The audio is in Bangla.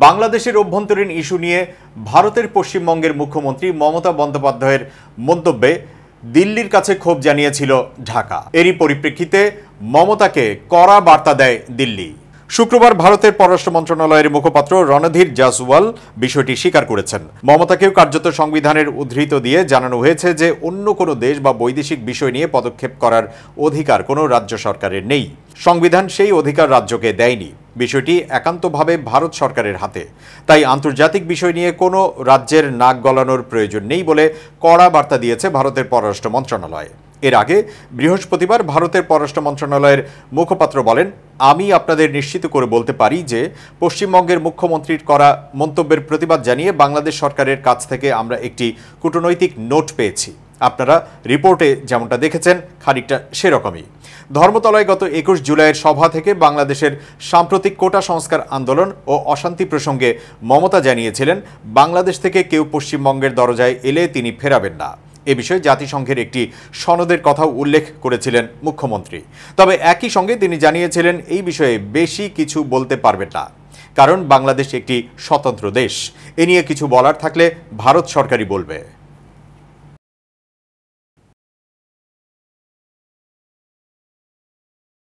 বাংলাদেশের অভ্যন্তরীণ ইস্যু নিয়ে ভারতের পশ্চিমবঙ্গের মুখ্যমন্ত্রী মমতা বন্দ্যোপাধ্যায়ের মন্তব্যে দিল্লির কাছে ক্ষোভ জানিয়েছিল ঢাকা। এরই পরিপ্রেক্ষিতে মমতাকে কড়া বার্তা দেয় দিল্লি। শুক্রবার ভারতের পররাষ্ট্র মন্ত্রণালয়ের মুখপাত্র রণধীর জাসওয়াল বিষয়টি স্বীকার করেছেন। মমতাকেও কার্যত সংবিধানের উদ্ধৃত দিয়ে জানানো হয়েছে যে অন্য কোনো দেশ বা বৈদেশিক বিষয় নিয়ে পদক্ষেপ করার অধিকার কোনো রাজ্য সরকারের নেই। সংবিধান সেই অধিকার রাজ্যকে দেয়নি। বিষয়টি একান্তভাবে ভারত সরকারের হাতে। তাই আন্তর্জাতিক বিষয় নিয়ে কোনো রাজ্যের নাক গলানোর প্রয়োজন নেই বলে কড়া বার্তা দিয়েছে ভারতের পররাষ্ট্র মন্ত্রণালয়। এর আগে বৃহস্পতিবার ভারতের পররাষ্ট্র মন্ত্রণালয়ের মুখপাত্র বলেন, আমি আপনাদের নিশ্চিত করে বলতে পারি যে পশ্চিমবঙ্গের মুখ্যমন্ত্রীর করা মন্তব্যের প্রতিবাদ জানিয়ে বাংলাদেশ সরকারের কাছ থেকে আমরা একটি কূটনৈতিক নোট পেয়েছি। আপনারা রিপোর্টে যেমনটা দেখেছেন খানিকটা সেরকমই। ধর্মতলায় গত ২১ জুলাইয়ের সভা থেকে বাংলাদেশের সাম্প্রতিক কোটা সংস্কার আন্দোলন ও অশান্তি প্রসঙ্গে মমতা জানিয়েছিলেন, বাংলাদেশ থেকে কেউ পশ্চিমবঙ্গের দরজায় এলে তিনি ফেরাবেন না। এ বিষয়ে জাতিসংঘের একটি সনদের কথাও উল্লেখ করেছিলেন মুখ্যমন্ত্রী। তবে একই সঙ্গে তিনি জানিয়েছিলেন এই বিষয়ে বেশি কিছু বলতে পারবেন না, কারণ বাংলাদেশ একটি স্বতন্ত্র দেশ। এ নিয়ে কিছু বলার থাকলে ভারত সরকারই বলবে।